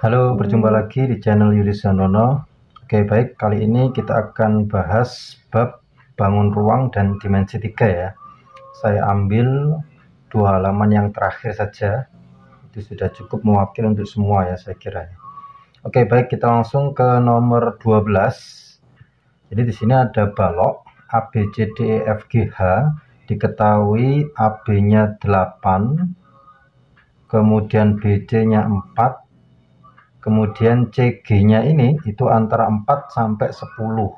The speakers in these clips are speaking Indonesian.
Halo, berjumpa lagi di channel Yudi Santono. Oke, baik, kali ini kita akan bahas bab bangun ruang dan dimensi 3 ya. Saya ambil 2 halaman yang terakhir saja. Itu sudah cukup mewakili untuk semua ya, saya kira. Oke, baik, kita langsung ke nomor 12. Jadi di sini ada balok A, B, C, D, E, F, G, H. Diketahui AB-nya 8, kemudian BC-nya 4, kemudian CG-nya ini itu antara 4 sampai 10.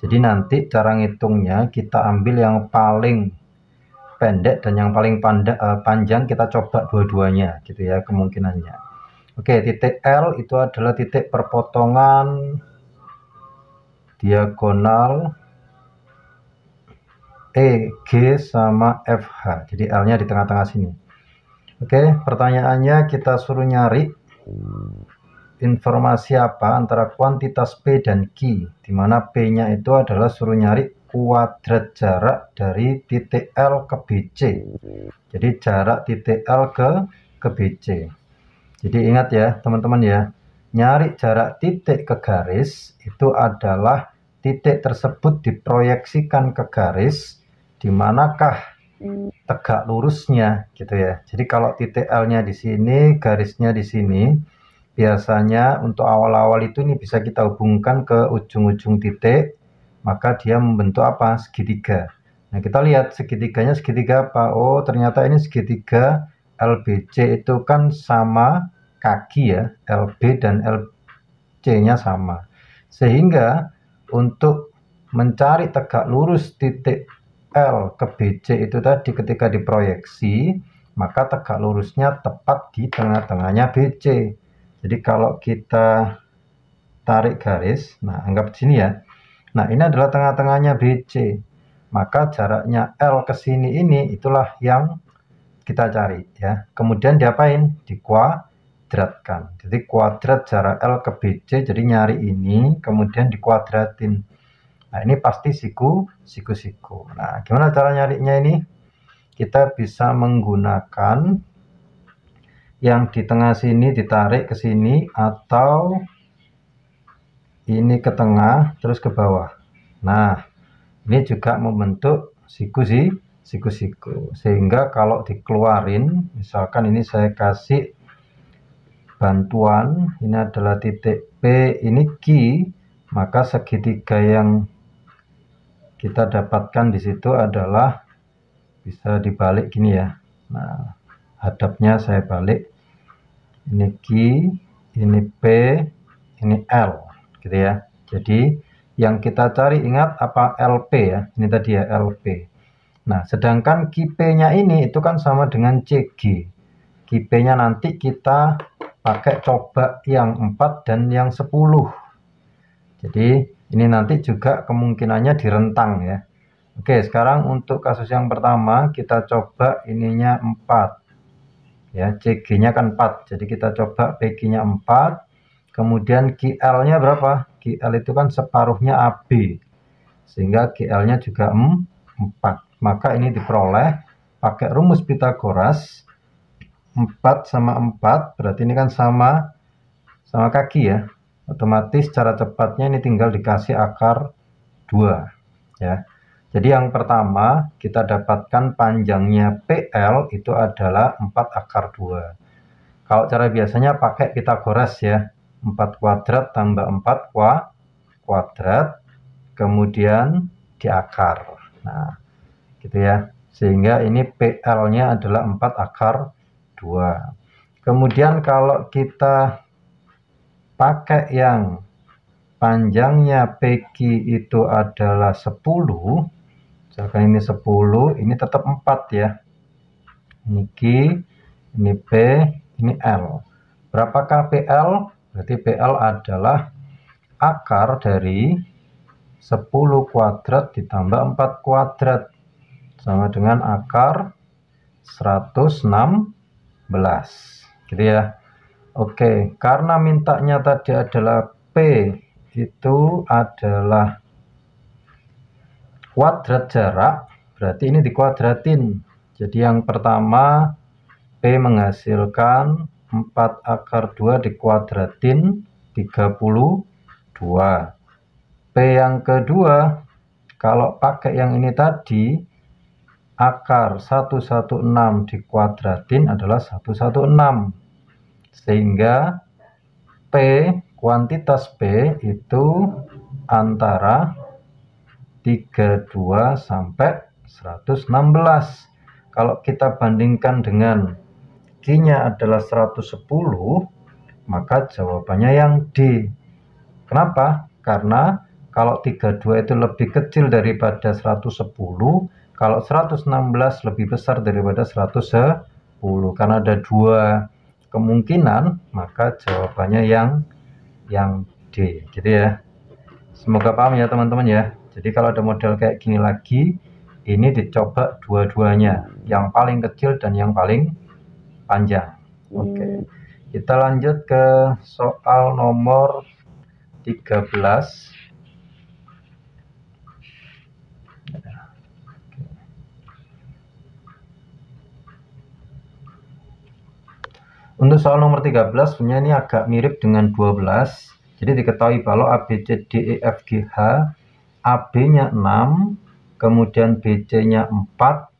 Jadi nanti cara ngitungnya kita ambil yang paling pendek dan yang paling panjang, kita coba dua-duanya gitu ya kemungkinannya. Oke, titik L itu adalah titik perpotongan diagonal EG sama FH. Jadi L-nya di tengah-tengah sini. Oke, pertanyaannya kita suruh nyari informasi apa antara kuantitas P dan Q, di mana P-nya itu adalah suruh nyari kuadrat jarak dari titik L ke BC. Jadi jarak titik L ke BC. Jadi ingat ya teman-teman ya, nyari jarak titik ke garis itu adalah titik tersebut diproyeksikan ke garis, di manakah tegak lurusnya gitu ya. Jadi kalau titik L-nya di sini, garisnya di sini, biasanya untuk awal-awal itu ini bisa kita hubungkan ke ujung-ujung titik, maka dia membentuk apa? Segitiga. Nah, kita lihat segitiganya segitiga apa? Oh, ternyata ini segitiga LBC itu kan sama kaki ya, LB dan LC-nya sama. Sehingga untuk mencari tegak lurus titik L ke BC itu tadi ketika diproyeksi, maka tegak lurusnya tepat di tengah-tengahnya BC. Jadi kalau kita tarik garis, nah anggap sini ya. Nah, ini adalah tengah-tengahnya BC. Maka jaraknya L ke sini ini itulah yang kita cari ya. Kemudian diapain? Dikuadratkan. Jadi kuadrat jarak L ke BC, jadi nyari ini kemudian dikuadratin. Nah, ini pasti siku. Nah, gimana cara nyarinya ini? Kita bisa menggunakan yang di tengah sini ditarik ke sini, atau ini ke tengah terus ke bawah. Nah, ini juga membentuk siku. Sehingga kalau dikeluarin, misalkan ini saya kasih bantuan, ini adalah titik P, ini Q, maka segitiga yang kita dapatkan di situ adalah bisa dibalik gini ya. Nah, hadapnya saya balik. Ini Q, ini P, ini L gitu ya. Jadi yang kita cari ingat apa? LP ya. Ini tadi ya LP. Nah, sedangkan QP-nya ini itu kan sama dengan CG. QP-nya nanti kita pakai coba yang 4 dan yang 10. Jadi ini nanti juga kemungkinannya direntang ya. Oke, sekarang untuk kasus yang pertama kita coba ininya 4. Ya, CG-nya kan 4. Jadi kita coba PQ-nya 4. Kemudian GL-nya berapa? GL itu kan separuhnya AB. Sehingga GL-nya juga 4. Maka ini diperoleh pakai rumus Pitagoras. 4 sama 4 berarti ini kan sama kaki ya. Otomatis cara cepatnya ini tinggal dikasih akar 2 ya. Jadi yang pertama kita dapatkan panjangnya PL itu adalah 4 akar 2. Kalau cara biasanya pakai Pitagoras ya. 4 kuadrat tambah 4 kuadrat kemudian diakar. Nah, gitu ya. Sehingga ini PL-nya adalah 4 akar 2. Kemudian kalau kita pakai yang panjangnya PQ itu adalah 10, misalkan ini 10, ini tetap 4 ya. Ini Q, ini P, ini L. Berapakah PL? Berarti PL adalah akar dari 10 kuadrat ditambah 4 kuadrat. Sama dengan akar 116. Gitu ya. Oke, karena mintanya tadi adalah P itu adalah kuadrat jarak, berarti ini dikuadratin. Jadi yang pertama P menghasilkan 4 akar 2 dikuadratin 32. P yang kedua, kalau pakai yang ini tadi, akar 116 dikuadratin adalah 116. Sehingga P, kuantitas P itu antara 32 sampai 116. Kalau kita bandingkan dengan Q-nya adalah 110, maka jawabannya yang D. Kenapa? Karena kalau 32 itu lebih kecil daripada 110, kalau 116 lebih besar daripada 110. Karena ada dua kemungkinan, maka jawabannya yang D, gitu ya. Semoga paham ya teman-teman ya. Jadi kalau ada model kayak gini lagi, ini dicoba dua-duanya, yang paling kecil dan yang paling panjang. Oke. Kita lanjut ke soal nomor 13. Untuk soal nomor 13 sebenarnya ini agak mirip dengan 12. Jadi diketahui bahwa A, B, C, D, E, F, G, H, AB-nya 6, kemudian BC-nya 4,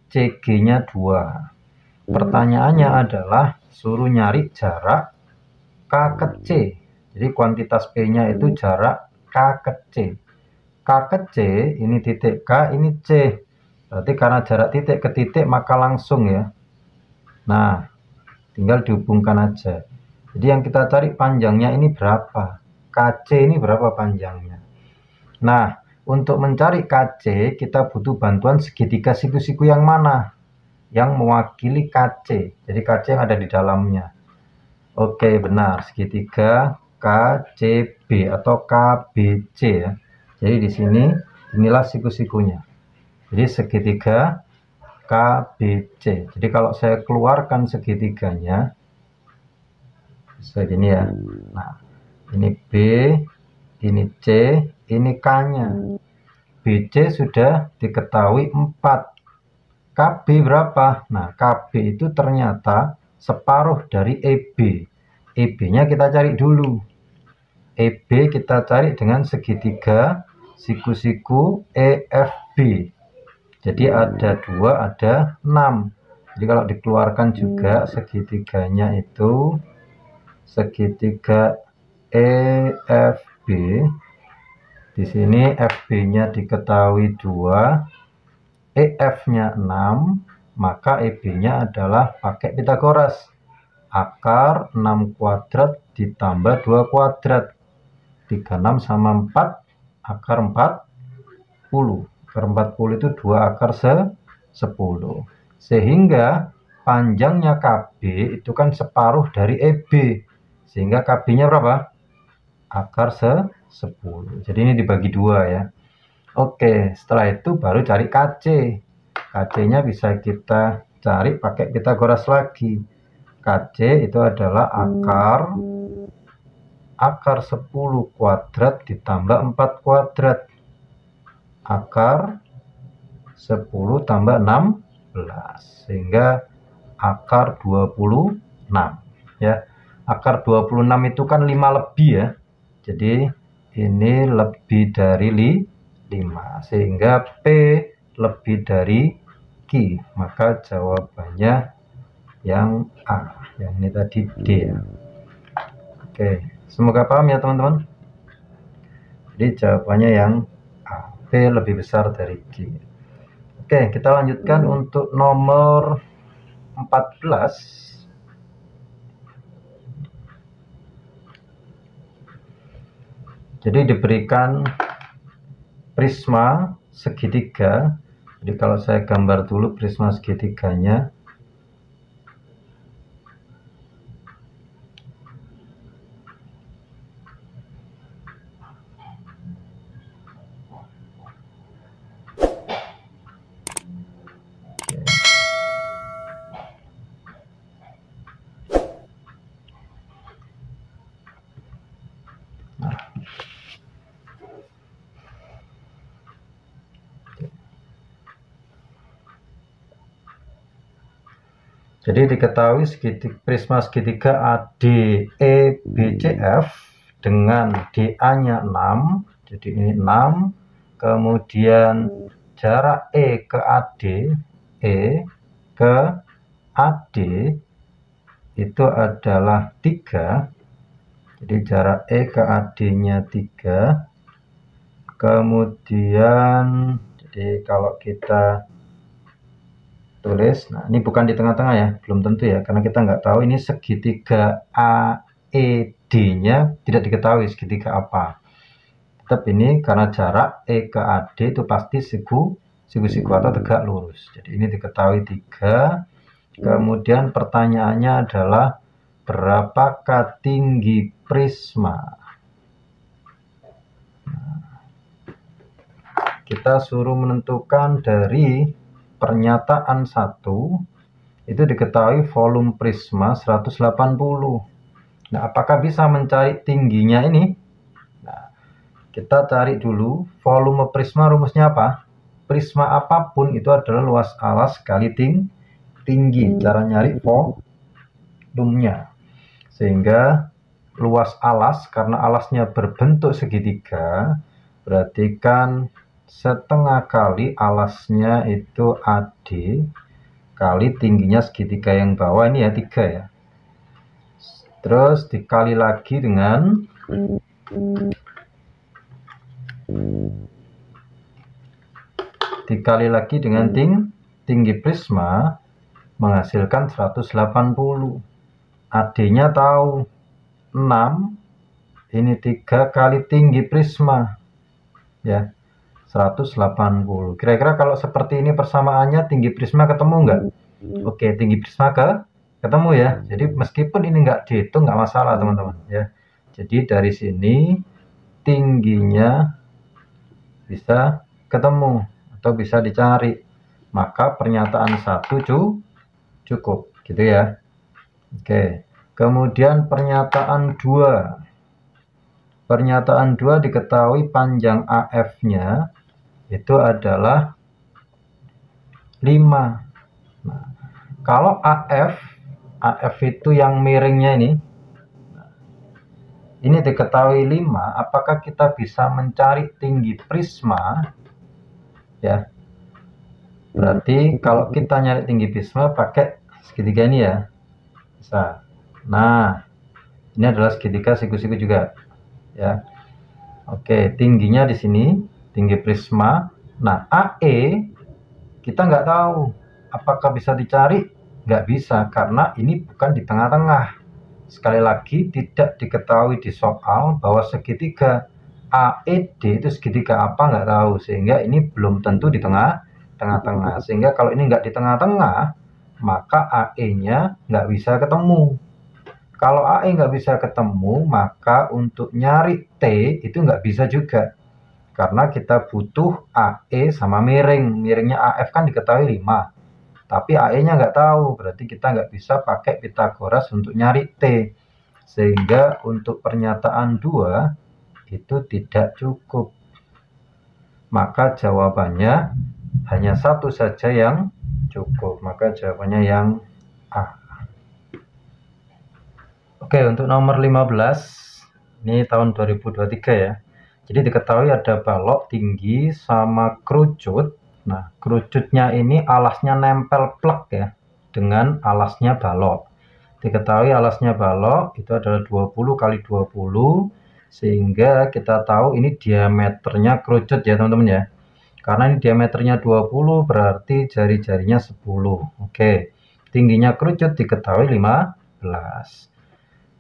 CG-nya 2. Pertanyaannya adalah suruh nyari jarak K ke C. Jadi kuantitas P-nya itu jarak K ke C. K ke C, ini titik K, ini C. Berarti karena jarak titik ke titik maka langsung ya. Nah, tinggal dihubungkan aja. Jadi yang kita cari panjangnya ini berapa? KC ini berapa panjangnya? Nah, untuk mencari KC kita butuh bantuan segitiga siku-siku yang mana? Yang mewakili KC. Jadi KC yang ada di dalamnya. Oke, benar. Segitiga KCB atau KBC ya. Jadi di sini inilah siku-sikunya. Jadi segitiga KBC. Jadi kalau saya keluarkan segitiganya, bisa gini ya. Nah, ini B, ini C, ini K-nya. BC sudah diketahui 4. KB berapa? Nah, KB itu ternyata separuh dari EB. EB-nya kita cari dulu. EB kita cari dengan segitiga siku-siku EFB. Jadi ada 2, ada 6. Jadi kalau dikeluarkan juga segitiganya itu segitiga EFB. Di sini FB-nya diketahui 2, EF-nya 6, maka EB-nya adalah pakai Pitagoras. Akar 6 kuadrat ditambah 2 kuadrat. 36 sama 4, akar 40. Akar 40 itu 2 akar 10. Sehingga panjangnya KB itu kan separuh dari EB. Sehingga KB-nya berapa? Akar 10. Jadi ini dibagi 2 ya. Oke, setelah itu baru cari KC. KC-nya bisa kita cari pakai Pitagoras lagi. KC itu adalah akar 10 kuadrat ditambah 4 kuadrat. Akar 10 tambah 16. Sehingga akar 26 ya. Akar 26 itu kan 5 lebih ya. Jadi ini lebih dari 5. Sehingga P lebih dari Q. Maka jawabannya yang A. Yang ini tadi D ya. Oke, semoga paham ya teman-teman. Jadi jawabannya yang A. P lebih besar dari Q. Oke, kita lanjutkan untuk nomor 14. Jadi diberikan prisma segitiga. Jadi kalau saya gambar dulu prisma segitiganya. Jadi diketahui prisma segitiga ADEBCF dengan DA-nya 6. Jadi ini 6. Kemudian jarak E ke AD, ke AD itu adalah 3. Jadi jarak E ke AD-nya 3. Kemudian jadi kalau kita tulis, nah ini bukan di tengah-tengah ya, belum tentu ya, karena kita nggak tahu ini segitiga AED-nya tidak diketahui segitiga apa. Tetap ini karena jarak E ke AD itu pasti siku atau tegak lurus. Jadi ini diketahui 3. Kemudian pertanyaannya adalah berapakah tinggi prisma? Kita suruh menentukan dari pernyataan 1 itu diketahui volume prisma 180. Nah, apakah bisa mencari tingginya ini? Nah, kita cari dulu volume prisma, rumusnya apa? Prisma apapun itu adalah luas alas kali tinggi. Cara nyari volumenya. Sehingga luas alas, karena alasnya berbentuk segitiga, berarti kan setengah kali alasnya itu AD kali tingginya segitiga yang bawah ini ya 3 ya. Terus dikali lagi dengan tinggi prisma menghasilkan 180. AD-nya tahu 6, ini 3 kali tinggi prisma ya 180. Kira-kira kalau seperti ini persamaannya tinggi prisma ketemu nggak? Oke, tinggi prisma ketemu ya. Jadi meskipun ini nggak dihitung nggak masalah teman-teman ya. Jadi dari sini tingginya bisa ketemu atau bisa dicari. Maka pernyataan 1 cukup gitu ya. Oke. Kemudian pernyataan 2. Pernyataan 2 diketahui panjang AF-nya itu adalah 5. Nah, kalau AF itu yang miringnya ini diketahui 5, apakah kita bisa mencari tinggi prisma? Ya. Berarti kalau kita nyari tinggi prisma pakai segitiga ini ya. Bisa. Nah, ini adalah segitiga siku-siku juga. Ya. Oke, tingginya di sini, tinggi prisma. Nah, AE kita nggak tahu apakah bisa dicari. Nggak bisa, karena ini bukan di tengah-tengah. Sekali lagi, tidak diketahui di soal bahwa segitiga AED itu segitiga apa nggak tahu, sehingga ini belum tentu di tengah-tengah. Sehingga kalau ini nggak di tengah-tengah, maka AE-nya nggak bisa ketemu. Kalau AE nggak bisa ketemu, maka untuk nyari T itu nggak bisa juga. Karena kita butuh AE sama miring. Miringnya AF kan diketahui 5. Tapi AE-nya nggak tahu. Berarti kita nggak bisa pakai Pitagoras untuk nyari T. Sehingga untuk pernyataan 2 itu tidak cukup. Maka jawabannya hanya satu saja yang cukup. Maka jawabannya yang A. Oke, untuk nomor 15, ini tahun 2023 ya. Jadi diketahui ada balok tinggi sama kerucut. Nah, kerucutnya ini alasnya nempel plek ya, dengan alasnya balok. Diketahui alasnya balok itu adalah 20 kali 20, sehingga kita tahu ini diameternya kerucut ya teman-teman ya. Karena ini diameternya 20, berarti jari-jarinya 10. Oke, tingginya kerucut diketahui 15.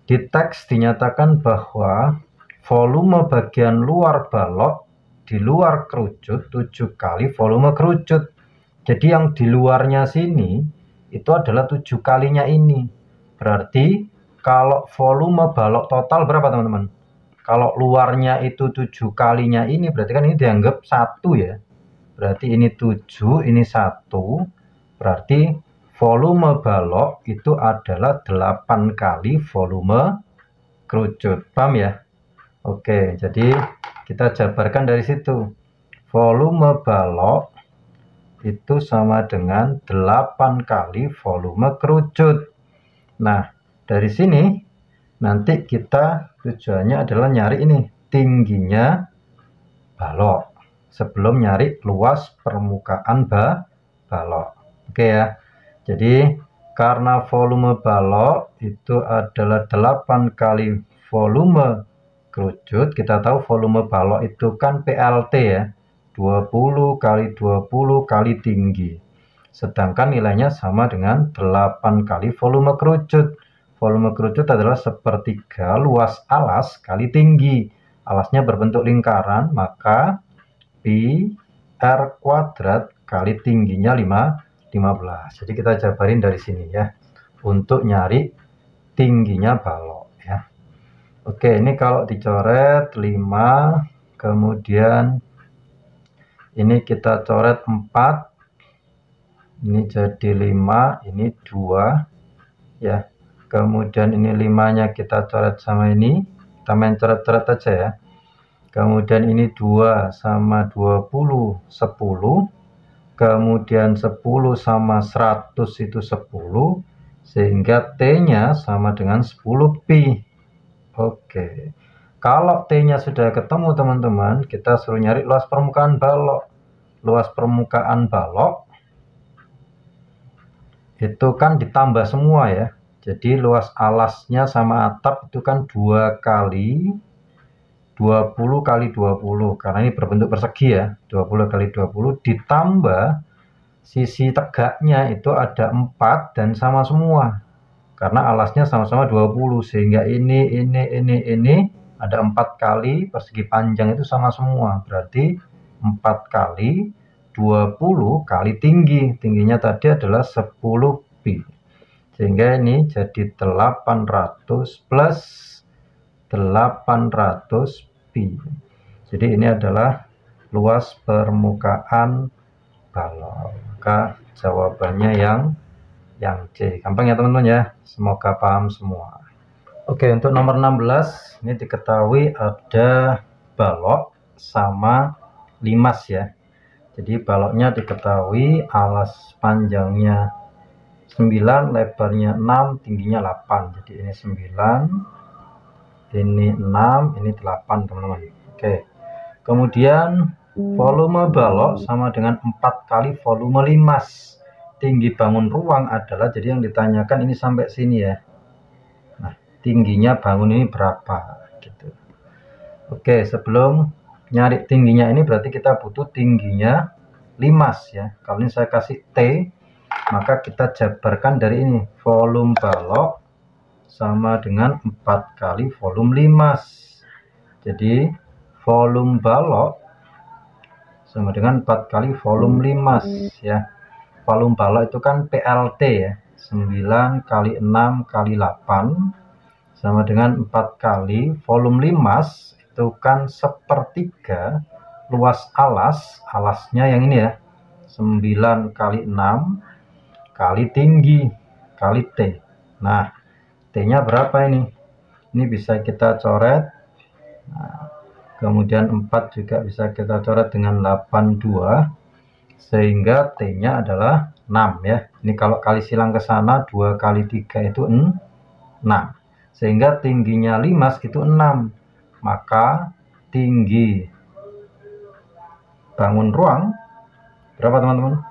Di teks dinyatakan bahwa volume bagian luar balok di luar kerucut 7 kali volume kerucut. Jadi yang di luarnya sini itu adalah 7 kalinya ini. Berarti kalau volume balok total berapa teman-teman? Kalau luarnya itu 7 kalinya ini, berarti kan ini dianggap 1 ya. Berarti ini 7, ini 1. Berarti volume balok itu adalah 8 kali volume kerucut. Paham ya? Oke, jadi kita jabarkan dari situ. Volume balok itu sama dengan 8 kali volume kerucut. Nah, dari sini nanti kita tujuannya adalah nyari ini tingginya balok sebelum nyari luas permukaan balok. Oke ya. Jadi karena volume balok itu adalah 8 kali volume kerucut, kita tahu volume balok itu kan PLT ya, 20 kali 20 kali tinggi. Sedangkan nilainya sama dengan 8 kali volume kerucut. Volume kerucut adalah sepertiga luas alas kali tinggi. Alasnya berbentuk lingkaran, maka pi r kuadrat kali tingginya 15. Jadi kita jabarin dari sini ya, untuk nyari tingginya balok ya. Oke, ini kalau dicoret 5, kemudian ini kita coret 4, ini jadi 5, ini 2 ya. Kemudian ini 5-nya kita coret sama ini, kita main coret-coret aja ya. Kemudian ini 2 sama 20, 10. Kemudian 10 sama 100 itu 10, sehingga T-nya sama dengan 10 pi. Oke, kalau T-nya sudah ketemu teman-teman, kita suruh nyari luas permukaan balok. Luas permukaan balok itu kan ditambah semua ya. Jadi luas alasnya sama atap itu kan 2 kali 20 kali 20, karena ini berbentuk persegi ya, 20 kali 20 ditambah sisi tegaknya itu ada 4 dan sama semua, karena alasnya sama-sama 20, sehingga ini ada 4 kali persegi panjang itu sama semua, berarti 4 kali 20 kali tingginya tadi adalah 10 pi, sehingga ini jadi 800 plus 800 pi. Jadi ini adalah luas permukaan balok. Maka jawabannya yang C. Gampang ya teman-teman ya. Semoga paham semua. Oke, untuk nomor 16 ini diketahui ada balok sama limas ya. Jadi baloknya diketahui alas panjangnya 9, lebarnya 6, tingginya 8. Jadi ini 9, ini 6, ini 8 teman-teman. Oke, kemudian volume balok sama dengan 4 kali volume limas. Tinggi bangun ruang adalah, jadi yang ditanyakan ini sampai sini ya. Nah, tingginya bangun ini berapa gitu. Oke, sebelum nyari tingginya ini berarti kita butuh tingginya limas ya. Kalau ini saya kasih T, maka kita jabarkan dari ini, volume balok sama dengan 4 kali volume limas. Jadi volume balok sama dengan 4 kali volume limas ya. Volume balok itu kan PLT ya, 9 kali 6 kali 8 sama dengan 4 kali volume limas itu kan sepertiga luas alasnya yang ini ya, 9 kali 6 kali tinggi kali T. Nah, T-nya berapa ini? Ini bisa kita coret. Nah, kemudian 4 juga bisa kita coret dengan 82. Sehingga T-nya adalah 6 ya. Ini kalau kali silang ke sana, 2 kali 3 itu 6. Sehingga tingginya limas itu 6. Maka tinggi bangun ruang berapa teman-teman?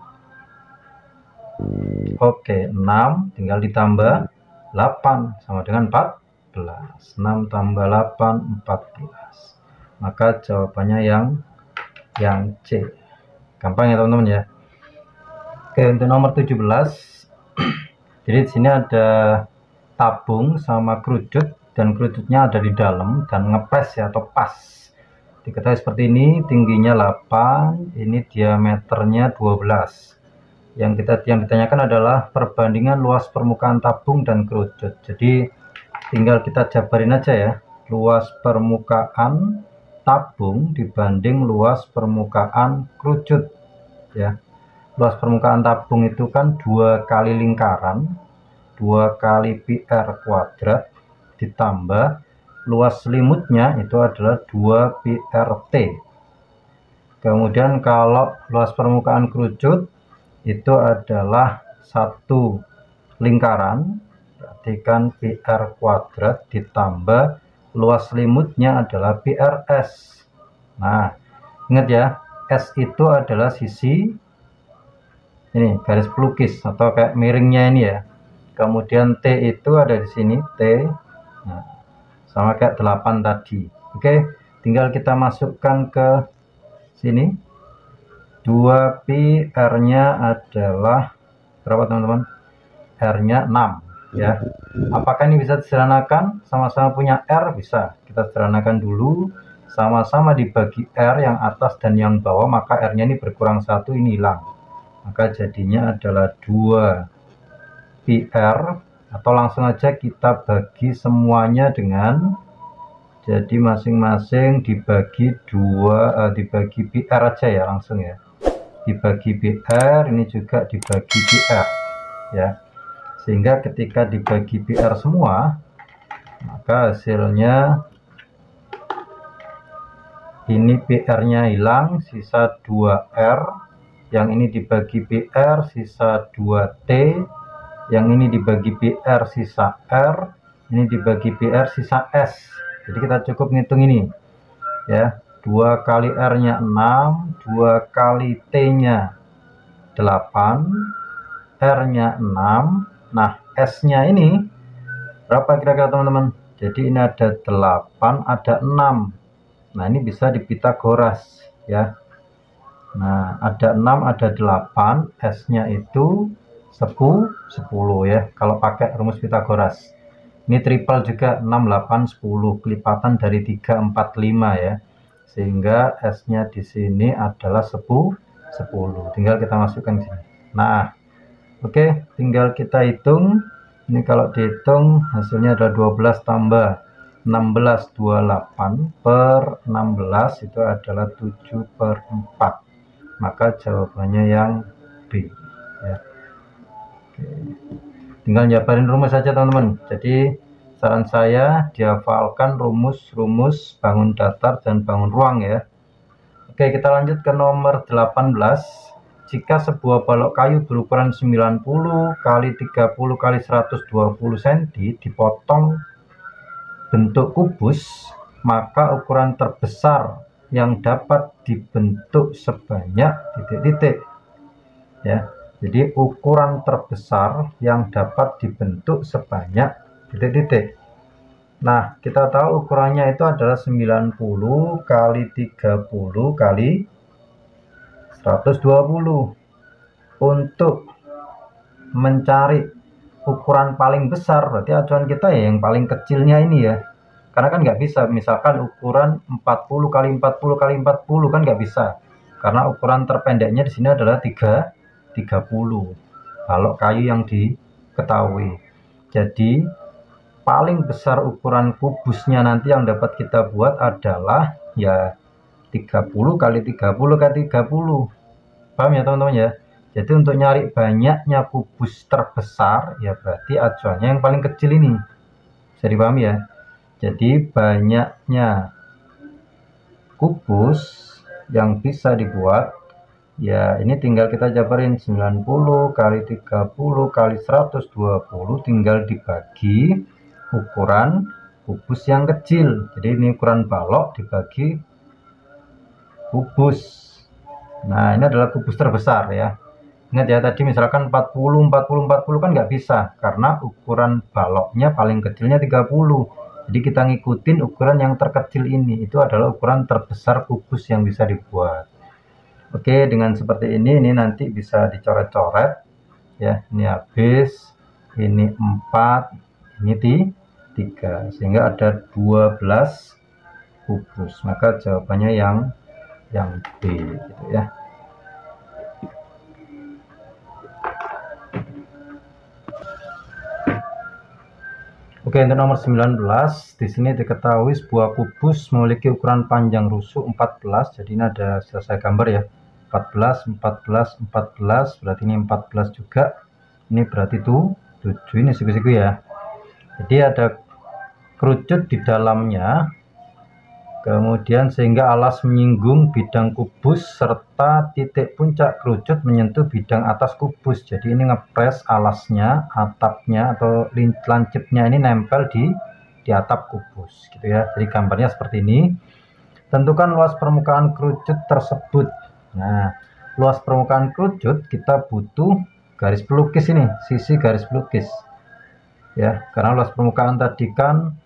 Oke, 6 tinggal ditambah 8 sama dengan 14. 6 tambah 8, 14. Maka jawabannya yang C. Gampang ya teman-teman ya. Oke, untuk nomor 17. Jadi di sini ada tabung sama kerucut, dan kerucutnya ada di dalam dan ngepres ya, atau pas. Diketahui seperti ini, tingginya 8, ini diameternya 12. Yang ditanyakan adalah perbandingan luas permukaan tabung dan kerucut. Jadi tinggal kita jabarin aja ya, luas permukaan tabung dibanding luas permukaan kerucut ya. Luas permukaan tabung itu kan 2 kali lingkaran, 2 kali pi r kuadrat ditambah luas selimutnya itu adalah 2 pi r t. Kemudian kalau luas permukaan kerucut itu adalah satu lingkaran, berarti kan PR kuadrat ditambah luas selimutnya adalah PRS. Nah, ingat ya, S itu adalah sisi ini, garis pelukis atau kayak miringnya ini ya. Kemudian T itu ada di sini, T. Nah, sama kayak 8 tadi. Oke, tinggal kita masukkan ke sini. 2pi R-nya adalah berapa teman-teman? R-nya 6 ya. Apakah ini bisa disederhanakan? Sama-sama punya R bisa. Kita sederhanakan dulu. Sama-sama dibagi R yang atas dan yang bawah, maka R-nya ini berkurang 1, ini hilang. Maka jadinya adalah 2pi R, atau langsung aja kita bagi semuanya dengan, jadi masing-masing dibagi 2, dibagi PR aja ya, langsung ya. Dibagi PR, ini juga dibagi PR ya. Sehingga ketika dibagi PR semua, maka hasilnya ini PR-nya hilang, sisa 2R. Yang ini dibagi PR, sisa 2T. Yang ini dibagi PR, sisa R. Ini dibagi PR, sisa S. Jadi kita cukup ngitung ini ya. 2 kali R-nya 6, 2 kali T-nya 8, R-nya 6. Nah, S-nya ini berapa kira-kira teman-teman? Jadi ini ada 8, ada 6. Nah, ini bisa di Pitagoras ya. Nah, ada 6, ada 8, S-nya itu 10 ya, kalau pakai rumus Pitagoras. Ini triple juga, 6, 8, 10, kelipatan dari 3, 4, 5 ya. Sehingga S-nya di sini adalah 10. Tinggal kita masukkan di sini. Nah, oke, tinggal kita hitung. Ini kalau dihitung hasilnya adalah 12 tambah 16, 28 per 16 itu adalah 7/4. Maka jawabannya yang B ya. Oke. Tinggal jabarin rumus saja teman-teman. Jadi saran saya dihafalkan rumus-rumus bangun datar dan bangun ruang ya. Oke, kita lanjut ke nomor 18. Jika sebuah balok kayu berukuran 90 kali 30 kali 120 cm dipotong bentuk kubus, maka ukuran terbesar yang dapat dibentuk sebanyak titik-titik ya. Jadi ukuran terbesar yang dapat dibentuk sebanyak titik-titik. Nah, kita tahu ukurannya itu adalah 90 kali 30 kali 120. Untuk mencari ukuran paling besar, berarti acuan kita ya yang paling kecilnya ini ya. Karena kan nggak bisa, misalkan ukuran 40 kali 40 kali 40 kan nggak bisa. Karena ukuran terpendeknya di sini adalah 30. Balok kayu yang diketahui. Jadi paling besar ukuran kubusnya nanti yang dapat kita buat adalah ya 30 kali 30 kali 30. Paham ya teman-teman ya? Jadi untuk nyari banyaknya kubus terbesar ya berarti acuannya yang paling kecil ini. Bisa dipahami ya? Jadi banyaknya kubus yang bisa dibuat ya ini tinggal kita jabarin 90 kali 30 kali 120 tinggal dibagi ukuran kubus yang kecil. Jadi ini ukuran balok dibagi kubus. Nah, ini adalah kubus terbesar ya. Ingat ya tadi misalkan 40 40 40 kan nggak bisa karena ukuran baloknya paling kecilnya 30. Jadi kita ngikutin ukuran yang terkecil ini, itu adalah ukuran terbesar kubus yang bisa dibuat. Oke, dengan seperti ini nanti bisa dicoret-coret ya. Ini habis, ini 4, ini 3, sehingga ada 12 kubus. Maka jawabannya yang B gitu ya. Oke, untuk nomor 19 di sini diketahui sebuah kubus memiliki ukuran panjang rusuk 14. Jadi ini ada selesai gambar ya. 14 14 14 berarti ini 14 juga. Ini berarti itu 7, ini siku-siku ya. Jadi ada kerucut di dalamnya. Kemudian sehingga alas menyinggung bidang kubus serta titik puncak kerucut menyentuh bidang atas kubus. Jadi ini ngepres alasnya, atapnya atau lancipnya ini nempel di atap kubus gitu ya. Jadi gambarnya seperti ini. Tentukan luas permukaan kerucut tersebut. Nah, luas permukaan kerucut kita butuh garis pelukis ini, sisi garis pelukis. Ya, karena luas permukaan tadi kan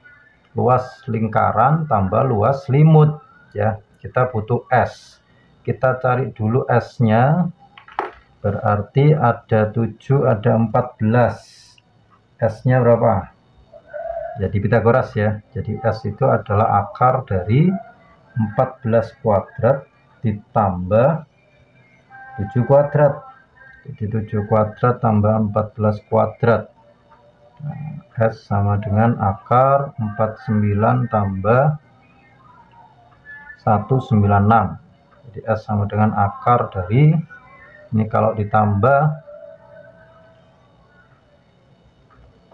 luas lingkaran tambah luas selimut ya, kita butuh S. Kita cari dulu S-nya, berarti ada 7 ada 14. S-nya berapa? Jadi Pitagoras ya. Jadi S itu adalah akar dari 14 kuadrat ditambah 7 kuadrat. Jadi 7 kuadrat tambah 14 kuadrat. Nah, S sama dengan akar 49 tambah 196. Jadi S sama dengan akar dari ini, kalau ditambah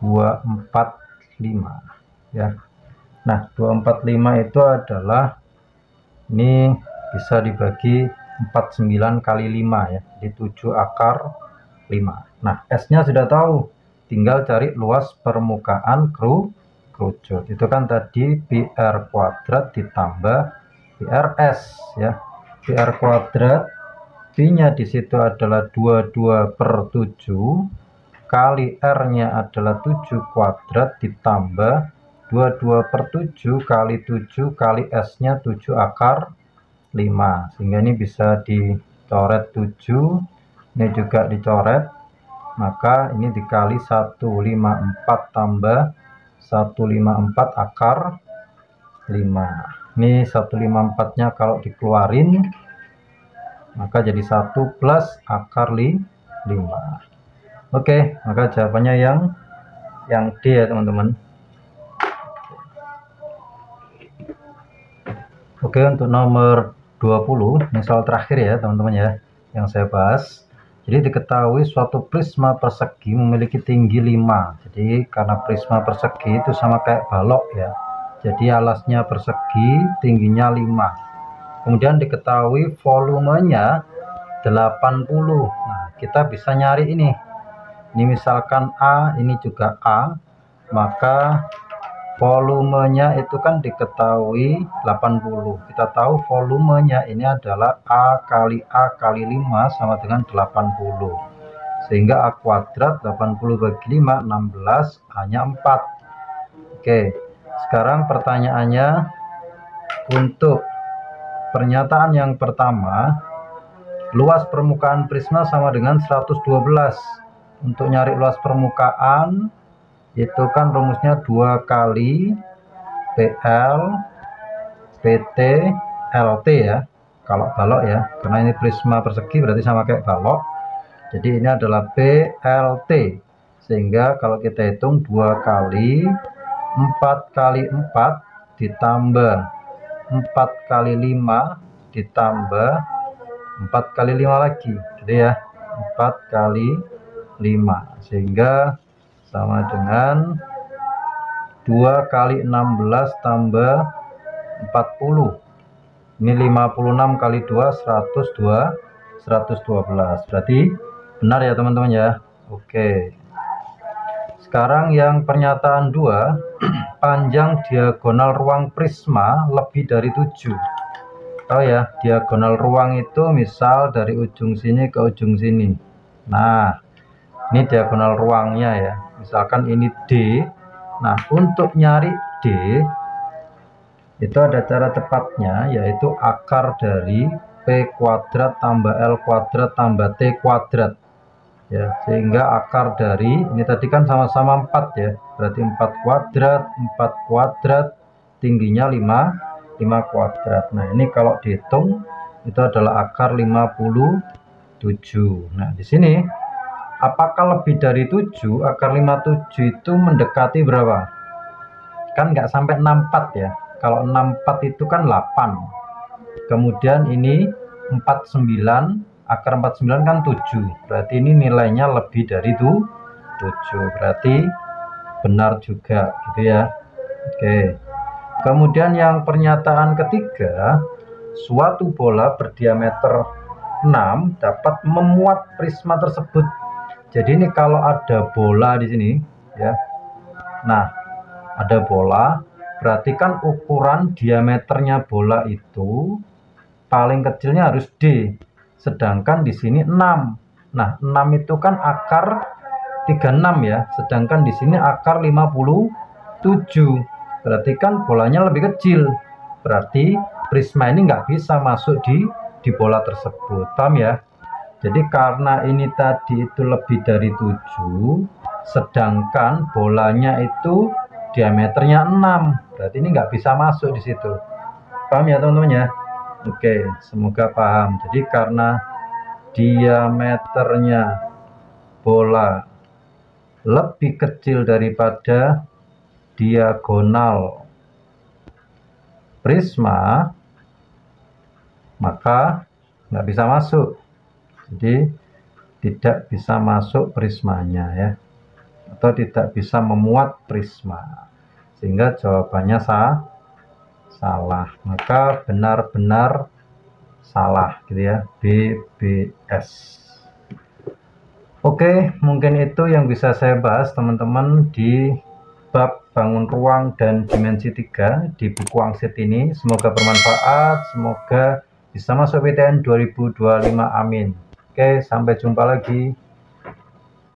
245 ya. Nah, 245 itu adalah ini bisa dibagi 49 kali 5 ya. Jadi 7 akar 5. Nah, S-nya sudah tahu. Tinggal cari luas permukaan kerucut. Itu kan tadi PR kuadrat ditambah PRS ya. PR kuadrat, P-nya di situ adalah 22/7 kali R-nya adalah 7 kuadrat ditambah 22/7 kali 7 kali S-nya 7 akar 5. Sehingga ini bisa dicoret 7, ini juga dicoret. Maka ini dikali 154 tambah 154 akar 5. Ini 154-nya kalau dikeluarin maka jadi 1 plus akar 5. Oke, maka jawabannya yang D ya teman-teman. Oke, untuk nomor 20, misal terakhir ya teman-teman ya, yang saya bahas. Jadi diketahui suatu prisma persegi memiliki tinggi 5. Jadi karena prisma persegi itu sama kayak balok ya. Jadi alasnya persegi, tingginya 5. Kemudian diketahui volumenya 80. Nah, kita bisa nyari ini. Ini misalkan A, ini juga A, maka volumenya itu kan diketahui 80. Kita tahu volumenya ini adalah A kali 5 sama dengan 80. Sehingga A kuadrat 80 bagi 5, 16, hanya 4. Oke, sekarang pertanyaannya untuk pernyataan yang pertama, luas permukaan prisma sama dengan 112. Untuk nyari luas permukaan, itu kan rumusnya 2 kali PL PT LT ya, kalau balok ya, karena ini prisma persegi berarti sama kayak balok. Jadi ini adalah PLT, sehingga kalau kita hitung 2 kali 4 kali 4 ditambah 4 kali 5 ditambah 4 kali 5 lagi gitu ya, 4 kali 5, sehingga sama dengan 2 kali 16 tambah 40. Ini 56 kali 2, 112. Berarti benar ya teman-teman ya. Oke. Sekarang yang pernyataan 2, panjang diagonal ruang prisma lebih dari 7. Tahu ya, diagonal ruang itu misal dari ujung sini ke ujung sini. Nah, ini diagonal ruangnya ya. Misalkan ini D. Nah, untuk nyari D itu ada cara cepatnya, yaitu akar dari P kuadrat tambah L kuadrat tambah T kuadrat ya, sehingga akar dari ini tadi kan sama-sama 4 ya, berarti 4 kuadrat tingginya 5 kuadrat. Nah, ini kalau dihitung itu adalah akar 57. Nah, di sini apakah lebih dari 7? Akar 57 itu mendekati berapa? Kan nggak sampai 64 ya. Kalau 64 itu kan 8. Kemudian ini 49, akar 49 kan 7. Berarti ini nilainya lebih dari 7. Berarti benar juga gitu ya. Oke. Kemudian yang pernyataan ketiga, suatu bola berdiameter 6 dapat memuat prisma tersebut. Jadi ini kalau ada bola di sini ya. Nah, ada bola, berarti kan ukuran diameternya bola itu paling kecilnya harus D. Sedangkan di sini 6. Nah, 6 itu kan akar 36 ya, sedangkan di sini akar 57. Berarti kan bolanya lebih kecil. Berarti prisma ini nggak bisa masuk di bola tersebut. Paham ya? Jadi karena ini tadi itu lebih dari 7, sedangkan bolanya itu diameternya 6. Berarti ini nggak bisa masuk di situ. Paham ya teman-teman ya? Oke, semoga paham. Jadi karena diameternya bola lebih kecil daripada diagonal prisma, maka nggak bisa masuk. Jadi tidak bisa masuk prismanya ya, atau tidak bisa memuat prisma, sehingga jawabannya salah. Maka benar-benar salah gitu ya, BBS. Oke, mungkin itu yang bisa saya bahas teman-teman di bab bangun ruang dan dimensi 3 di buku Angsit ini. Semoga bermanfaat, semoga bisa masuk PTN 2025, amin. Oke, sampai jumpa lagi.